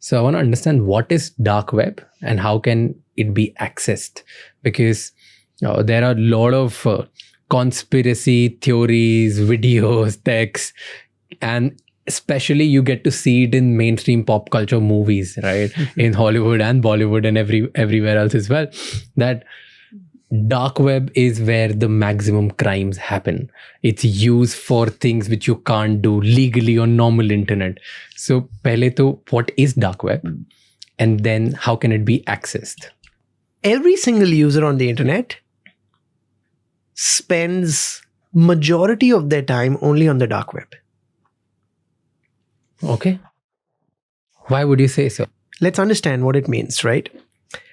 So I want to understand what is dark web and how can it be accessed? Because there are a lot of conspiracy theories, videos, texts, and especially you get to see it in mainstream pop culture movies, right? In Hollywood and Bollywood and everywhere else as well, that dark web is where the maximum crimes happen. It's used for things which you can't do legally on normal internet. So pehle to, what is dark web? And then how can it be accessed? Every single user on the internet spends majority of their time only on the dark web. Okay. Why would you say so? Let's understand what it means, right?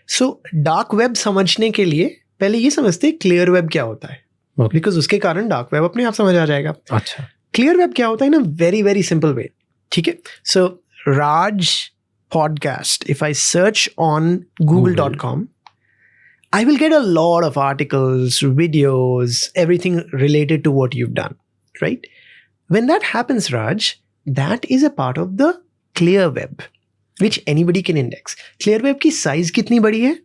So dark web समझने के लिए पहले ये समझते हैं clear web क्या होता है, बिकॉज उसके कारण डार्क वेब अपने आप समझ आ जाएगा. अच्छा, क्लियर वेब क्या होता है ना, वेरी वेरी सिंपल वे. ठीक है, so Raj podcast, if I search on google.com, I will get a lot of articles, videos, everything related to what you've done, right? When that happens, Raj, that is a part of the clear web, which anybody can index. Clear web की size कितनी बड़ी है?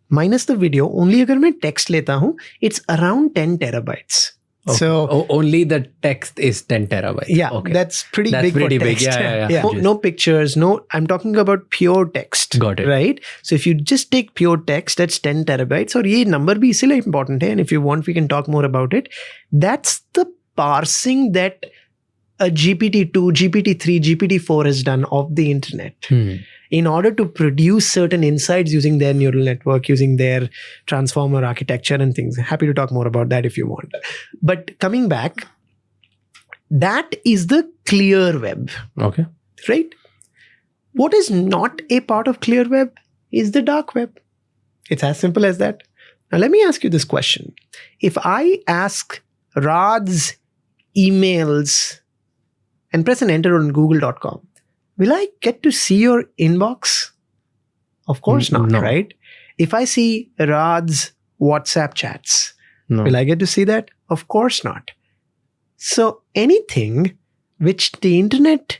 Minus the video, only अगर मैं text लेता हूँ, it's around 10 terabytes. Okay. So only the text is 10 terabytes. Yeah, okay. That's pretty big for text. Yeah. No pictures, I'm talking about pure text. Got it. Right? So if you just take pure text, that's 10 terabytes. और ये number भी इसीलिए important है. And if you want, we can talk more about it. That's the parsing that a GPT-2, GPT-3, GPT-4 has done of the internet. In order to produce certain insights using their neural network, using their transformer architecture and things. Happy to talk more about that if you want. But coming back, that is the clear web. Okay. Right? What is not a part of clear web is the dark web. It's as simple as that. Now let me ask you this question. If I ask Rad's emails and press an enter on google.com, will I get to see your inbox? Of course not, no. Right? If I see Rad's WhatsApp chats, No. will I get to see that? Of course not. So anything which the internet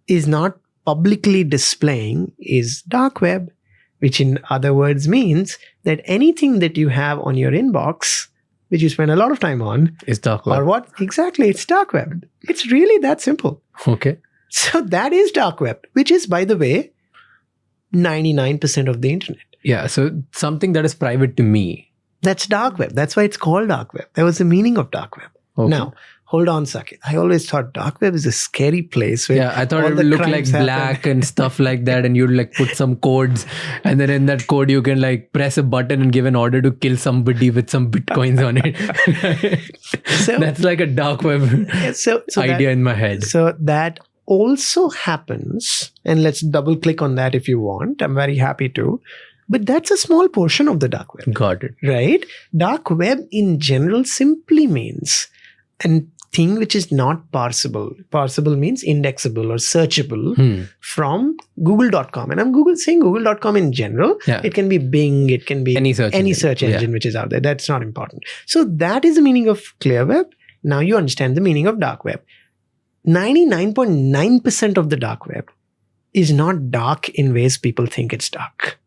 is not publicly displaying is dark web, which in other words means that anything that you have on your inbox, which you spend a lot of time on, Is dark web. or what? Exactly, it's dark web. It's really that simple. Okay. So that is dark web, which is, by the way, 99% of the internet. Yeah. So something that is private to me. That's dark web. That's why it's called dark web. That was the meaning of dark web. Okay. Now, hold on, Saket. I always thought dark web is a scary place. Where Yeah, I thought all it the would look like crimes happen. black and stuff like that, and you'd like put some codes, and then in that code you can like press a button and give an order to kill somebody with some bitcoins on it. So- That's like a dark web So idea in my head. So that also happens, and let's double click on that if you want. I'm very happy to. But that's a small portion of the dark web, Got it. right? Dark web in general simply means a thing which is not parsable. Parsable means indexable or searchable from google.com. And I'm saying google.com in general. Yeah. It can be Bing, it can be Any search engine which is out there. That's not important. So that is the meaning of clear web. Now you understand the meaning of dark web. 99.9% of the dark web is not dark in ways people think it's dark.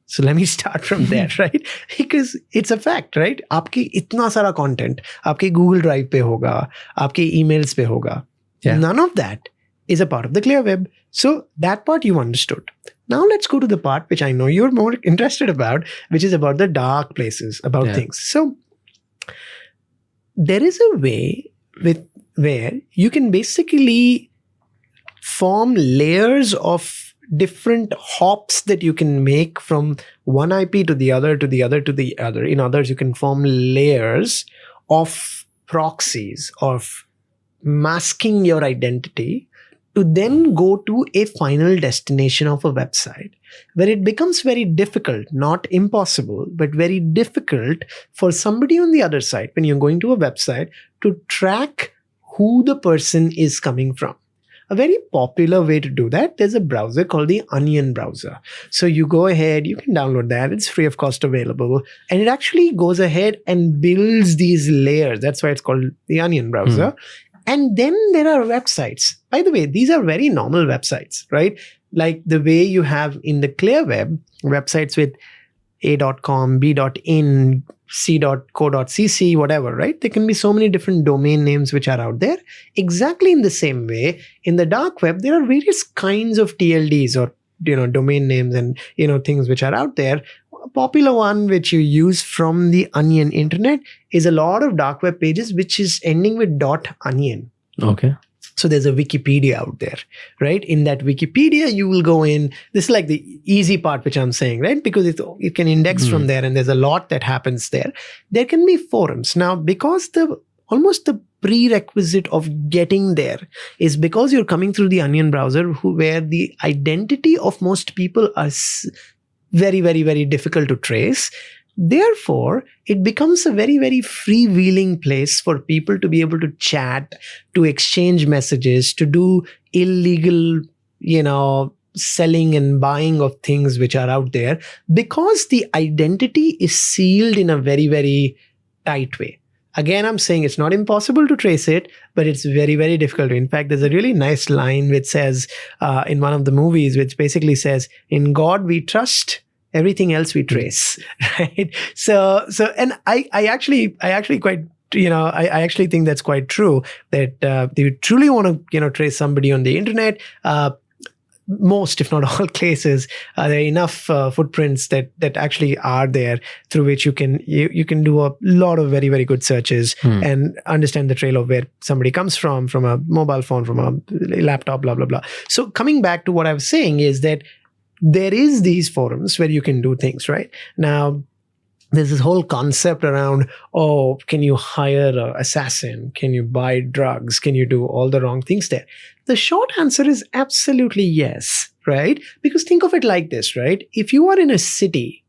So let me start from there, right? Because it's a fact, right? आपकी इतना सारा content आपके Google Drive पे होगा, आपके emails पे होगा. Yeah. None of that is a part of the clear web. So that part you understood. Now let's go to the part which I know you're more interested about, which is about the dark places, about things. So there is a way where you can basically form layers of different hops that you can make from one IP to the other, to the other, to the other. In others, you can form layers of proxies, of masking your identity to then go to a final destination of a website, where it becomes very difficult, not impossible, but very difficult for somebody on the other side, when you're going to a website, to track who the person is coming from. A very popular way to do that, there's a browser called the Onion browser. So you go ahead, you can download that. It's free of cost available. And it actually goes ahead and builds these layers. That's why it's called the Onion browser. And then there are websites. By the way, these are very normal websites, right? Like the way you have in the clear web, websites with a.com, b.in, c.co.cc, whatever, right? There can be so many different domain names which are out there. Exactly in the same way, in the dark web, there are various kinds of TLDs or domain names and things which are out there. A popular one which you use from the Onion internet is a lot of dark web pages which is ending with .onion. Okay. So there's a Wikipedia out there, right? In that Wikipedia, you will go in. This is like the easy part, which I'm saying, right? Because it can index from there, and there's a lot that happens there. There can be forums now, because almost the prerequisite of getting there is because you're coming through the Onion browser, where the identity of most people are very, very, very difficult to trace. Therefore, it becomes a very, very freewheeling place for people to be able to chat, to exchange messages, to do illegal, selling and buying of things which are out there, because the identity is sealed in a very, very tight way. Again, I'm saying it's not impossible to trace it, but it's very, very difficult. In fact, there's a really nice line which says in one of the movies, which basically says, "In God we trust, everything else we trace." Right? So, and I actually quite, I actually think that's quite true, that you truly want to, trace somebody on the internet. Most, if not all cases, there are enough footprints that actually are there through which you can do a lot of very, very good searches and understand the trail of where somebody comes from a mobile phone, from a laptop, blah, blah, blah. So coming back to what I was saying is that there is these forums where you can do things, right? Now, there's this whole concept around, can you hire an assassin? Can you buy drugs? Can you do all the wrong things there? The short answer is absolutely yes, right? Because think of it like this, right? If you are in a city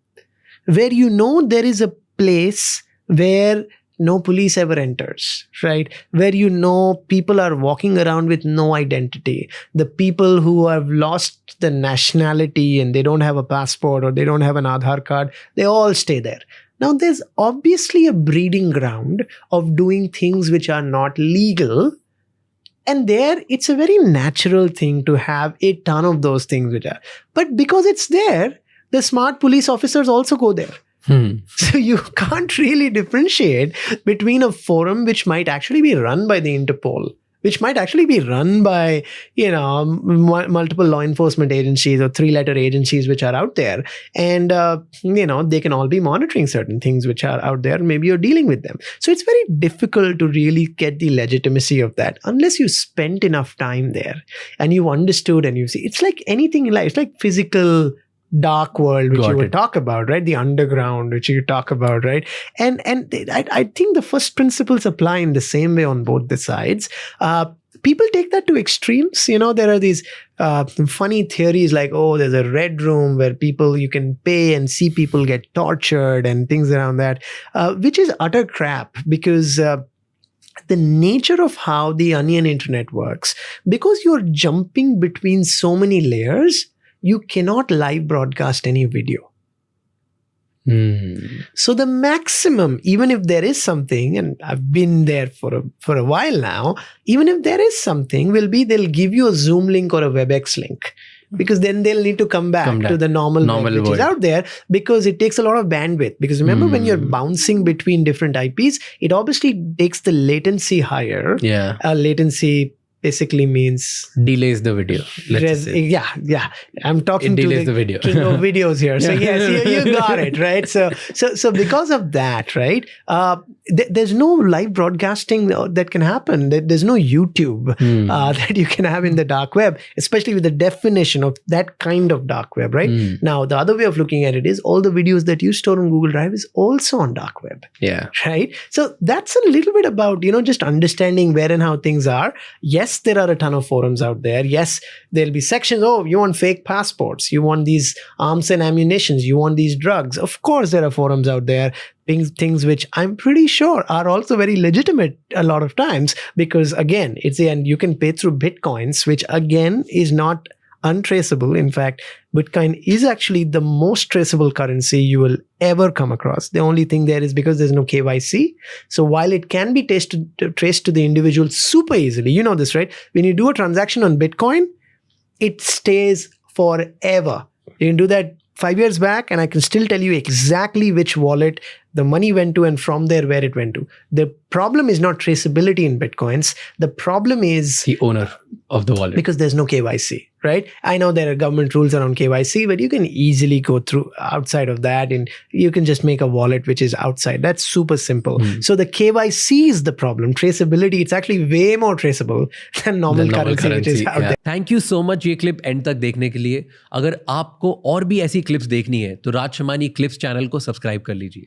where there is a place where no police ever enters, right? Where people are walking around with no identity. The people who have lost the nationality and they don't have a passport or they don't have an Aadhaar card, they all stay there. Now, there's obviously a breeding ground of doing things which are not legal. And there, it's a very natural thing to have a ton of those things which are. But because it's there, the smart police officers also go there. So you can't really differentiate between a forum which might actually be run by the Interpol, which might actually be run by, multiple law enforcement agencies or 3-letter agencies which are out there. And, they can all be monitoring certain things which are out there. Maybe you're dealing with them. So it's very difficult to really get the legitimacy of that unless you spent enough time there and you understood and you see. It's like anything in life. It's like physical dark world, which you would talk about, right? The underground, which you talk about, right? And I think the first principles apply in the same way on both the sides. People take that to extremes. There are these funny theories like, there's a red room where you can pay and see people get tortured and things around that, which is utter crap, because the nature of how the Onion internet works, because you're jumping between so many layers, you cannot live broadcast any video. So the maximum, even if there is something, and I've been there for a while now, even if there is something, will be they'll give you a Zoom link or a WebEx link, because then they'll need to come back to the normal web, which is out there, because it takes a lot of bandwidth. Because remember, when you're bouncing between different IPs, it obviously takes the latency higher. Yeah. Latency basically means delays the video. Yeah. I'm talking to the video. king of videos here. So yes, you got it, right? So because of that, right? There's no live broadcasting that can happen. There's no YouTube that you can have in the dark web, especially with the definition of that kind of dark web, right? Now, the other way of looking at it is all the videos that you store on Google Drive is also on dark web. Yeah. Right? So that's a little bit about, just understanding where and how things are. Yes, there are a ton of forums out there. Yes, there'll be sections. You want fake passports. You want these arms and ammunitions. You want these drugs. Of course, there are forums out there. Things which I'm pretty sure are also very legitimate a lot of times, because again, and you can pay through Bitcoins, which again is not untraceable. In fact, Bitcoin is actually the most traceable currency you will ever come across. The only thing there is because there's no KYC. So while it can be traced to the individual super easily, you know this, right? When you do a transaction on Bitcoin, it stays forever. You can do that 5 years back, and I can still tell you exactly which wallet the money went to and from there where it went to. The problem is not traceability in Bitcoins. The problem is the owner of the wallet. Because there's no KYC, right? I know there are government rules around KYC, but you can easily go through outside of that, and you can just make a wallet which is outside. That's super simple. So the KYC is the problem. Traceability, it's actually way more traceable than normal currency which is out there. Thank you so much ये clip and तक देखने के लिए. अगर आपको और भी ऐसी क्लिप्स देखनी है तो राज शमानी क्लिप्स चैनल को सब्सक्राइब कर लीजिए.